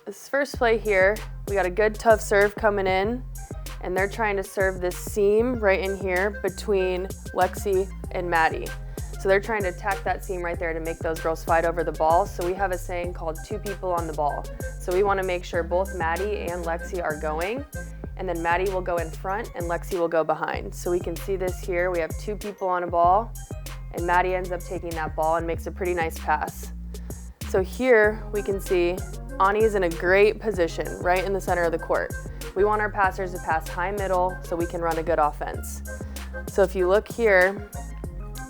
this first play here, we got a good tough serve coming in, and they're trying to serve this seam right in here between Lexi and Maddie. So they're trying to attack that seam right there to make those girls fight over the ball. So we have a saying called 2 people on the ball. So we want to make sure both Maddie and Lexi are going, and then Maddie will go in front and Lexi will go behind. So we can see this here. We have 2 people on a ball, and Maddie ends up taking that ball and makes a pretty nice pass. So here we can see Ani's in a great position right in the center of the court. We want our passers to pass high middle so we can run a good offense. So if you look here,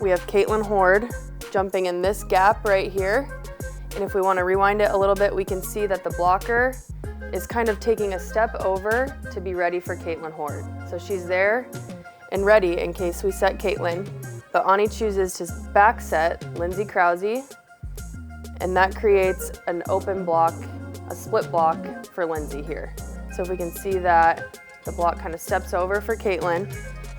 we have Caitlin Horde jumping in this gap right here. And if we want to rewind it a little bit, we can see that the blocker is kind of taking a step over to be ready for Caitlin Horde. So she's there and ready in case we set Caitlin. But Ani chooses to back set Lindsay Krause, and that creates an open block, a split block for Lindsay here. So if we can see that the block kind of steps over for Caitlin,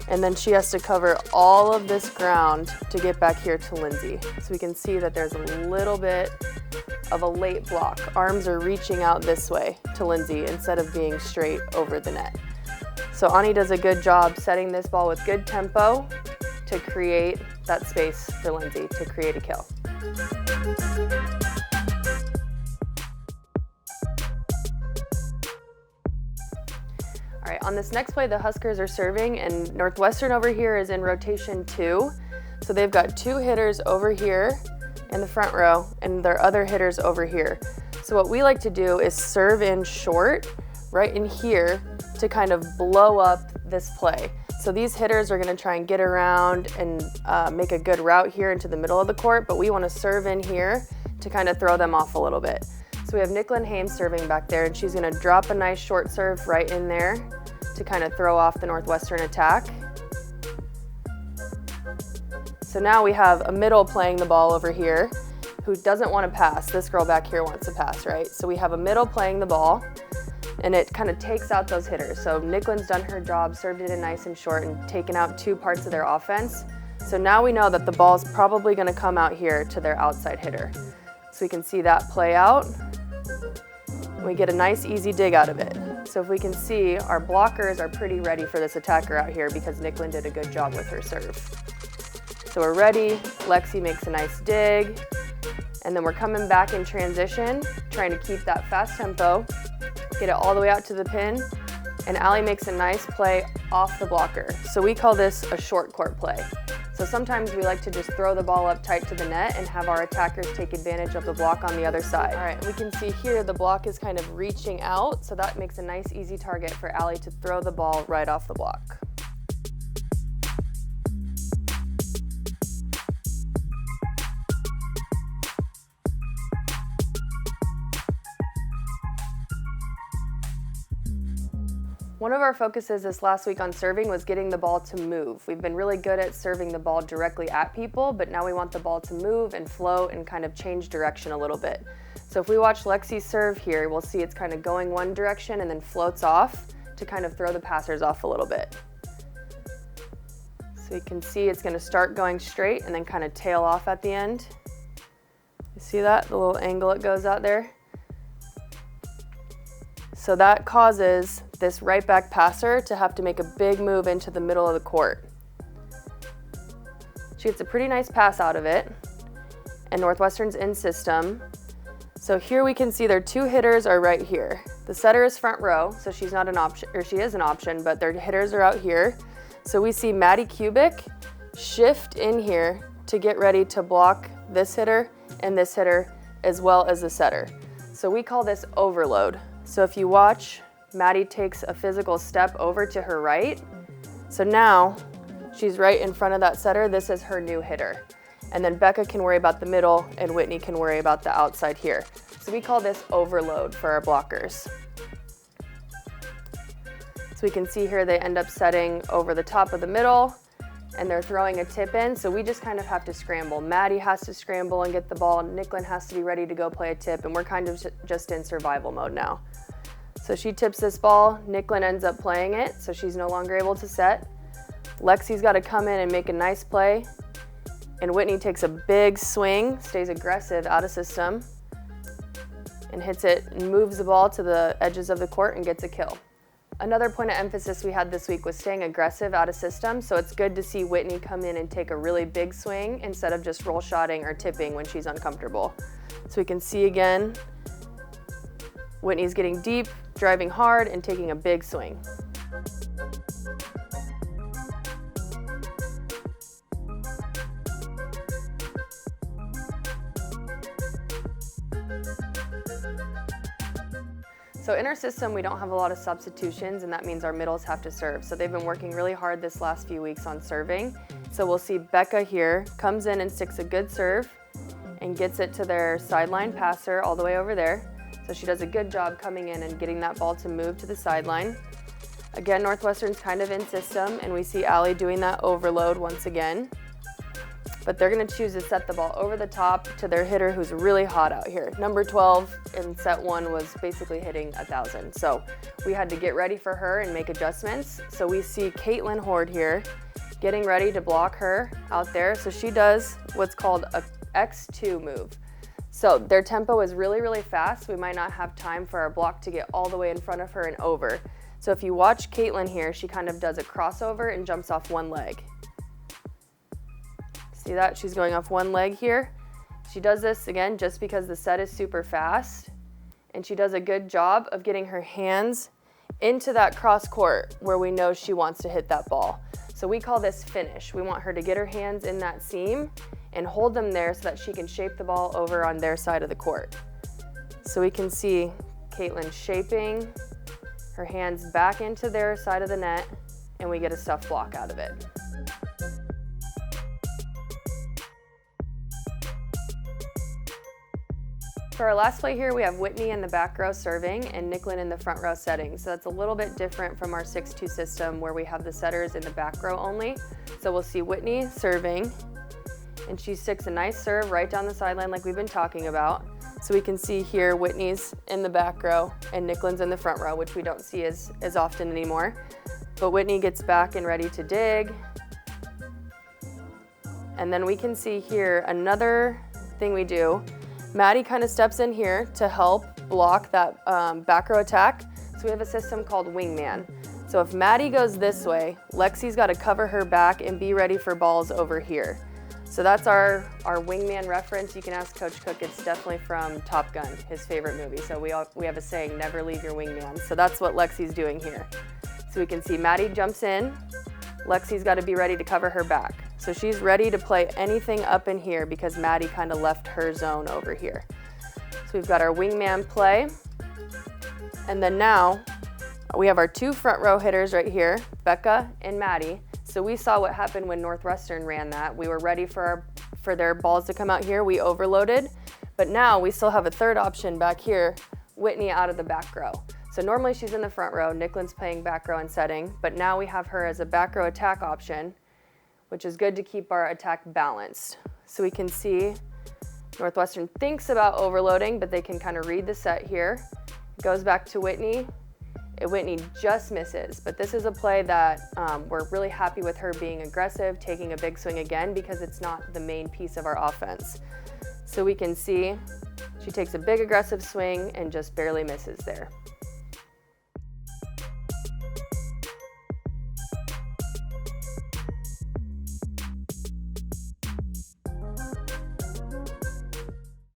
and then she has to cover all of this ground to get back here to Lindsay. So we can see that there's a little bit of a late block. Arms are reaching out this way to Lindsay instead of being straight over the net. So Ani does a good job setting this ball with good tempo to create that space for Lindsay to create a kill. All right, on this next play, the Huskers are serving, and Northwestern over here is in rotation 2. So they've got 2 hitters over here in the front row and their other hitters over here. So what we like to do is serve in short right in here to kind of blow up this play. So these hitters are going to try and get around and make a good route here into the middle of the court, but we want to serve in here to kind of throw them off a little bit. So we have Nicklin Hames serving back there, and she's going to drop a nice short serve right in there to kind of throw off the Northwestern attack. So now we have a middle playing the ball over here who doesn't want to pass. This girl back here wants to pass, right? So we have a middle playing the ball, and it kind of takes out those hitters. So Nicklin's done her job, served it in nice and short, and taken out 2 parts of their offense. So now we know that the ball's probably going to come out here to their outside hitter. So we can see that play out. We get a nice easy dig out of it. So if we can see, our blockers are pretty ready for this attacker out here because Nicklin did a good job with her serve. So we're ready, Lexi makes a nice dig, and then we're coming back in transition, trying to keep that fast tempo, get it all the way out to the pin, and Allie makes a nice play off the blocker. So we call this a short court play. So sometimes we like to just throw the ball up tight to the net and have our attackers take advantage of the block on the other side. All right, we can see here the block is kind of reaching out, so that makes a nice easy target for Allie to throw the ball right off the block. One of our focuses this last week on serving was getting the ball to move. We've been really good at serving the ball directly at people, but now we want the ball to move and float and kind of change direction a little bit. So if we watch Lexi serve here, we'll see it's kind of going one direction and then floats off to kind of throw the passers off a little bit. So you can see it's going to start going straight and then kind of tail off at the end. You see that? The little angle it goes out there? So that causes this right back passer to have to make a big move into the middle of the court. She gets a pretty nice pass out of it, and Northwestern's in system. So here we can see their 2 hitters are right here. The setter is front row, so she's not an option, or she is an option, but their hitters are out here. So we see Maddie Kubik shift in here to get ready to block this hitter and this hitter as well as the setter. So we call this overload. So if you watch, Maddie takes a physical step over to her right. So now she's right in front of that setter. This is her new hitter. And then Becca can worry about the middle and Whitney can worry about the outside here. So we call this overload for our blockers. So we can see here they end up setting over the top of the middle and they're throwing a tip in. So we just kind of have to scramble. Maddie has to scramble and get the ball. Nicklin has to be ready to go play a tip, and we're kind of just in survival mode now. So she tips this ball, Nicklin ends up playing it, so she's no longer able to set. Lexi's got to come in and make a nice play, and Whitney takes a big swing, stays aggressive out of system, and hits it and moves the ball to the edges of the court and gets a kill. Another point of emphasis we had this week was staying aggressive out of system, so it's good to see Whitney come in and take a really big swing instead of just roll shotting or tipping when she's uncomfortable. So we can see again, Whitney's getting deep, driving hard, and taking a big swing. So in our system, we don't have a lot of substitutions, and that means our middles have to serve. So they've been working really hard this last few weeks on serving. So we'll see Becca here comes in and sticks a good serve and gets it to their sideline passer all the way over there. So she does a good job coming in and getting that ball to move to the sideline. Again, Northwestern's kind of in system, and we see Allie doing that overload once again. But they're gonna choose to set the ball over the top to their hitter who's really hot out here. Number 12 in set 1 was basically hitting 1,000. So we had to get ready for her and make adjustments. So we see Caitlin Horde here getting ready to block her out there. So she does what's called a X2 move. So their tempo is really, really fast. We might not have time for our block to get all the way in front of her and over. So if you watch Caitlin here, she kind of does a crossover and jumps off one leg. See that? She's going off one leg here. She does this again just because the set is super fast, and she does a good job of getting her hands into that cross court where we know she wants to hit that ball. So we call this finish. We want her to get her hands in that seam and hold them there so that she can shape the ball over on their side of the court. So we can see Caitlin shaping her hands back into their side of the net, and we get a stuff block out of it. For our last play here, we have Whitney in the back row serving and Nicklin in the front row setting. So that's a little bit different from our 6-2 system where we have the setters in the back row only. So we'll see Whitney serving, and she sticks a nice serve right down the sideline like we've been talking about. So we can see here Whitney's in the back row and Nicklin's in the front row, which we don't see as often anymore. But Whitney gets back and ready to dig. And then we can see here another thing we do. Maddie kind of steps in here to help block that back row attack. So we have a system called wingman. So if Maddie goes this way, Lexi's got to cover her back and be ready for balls over here. So that's our wingman reference. You can ask Coach Cook. It's definitely from Top Gun, his favorite movie. So we have a saying, never leave your wingman. So that's what Lexi's doing here. So we can see Maddie jumps in. Lexi's got to be ready to cover her back. So she's ready to play anything up in here because Maddie kind of left her zone over here. So we've got our wingman play. And then now we have our 2 front row hitters right here, Becca and Maddie. So we saw what happened when Northwestern ran that. We were ready for their balls to come out here. We overloaded. But now we still have a third option back here, Whitney out of the back row. So normally she's in the front row, Nicklin's playing back row and setting, but now we have her as a back row attack option, which is good to keep our attack balanced. So we can see Northwestern thinks about overloading, but they can kind of read the set here. It goes back to Whitney. Whitney just misses, but this is a play that we're really happy with her being aggressive, taking a big swing again because it's not the main piece of our offense. So we can see she takes a big aggressive swing and just barely misses there.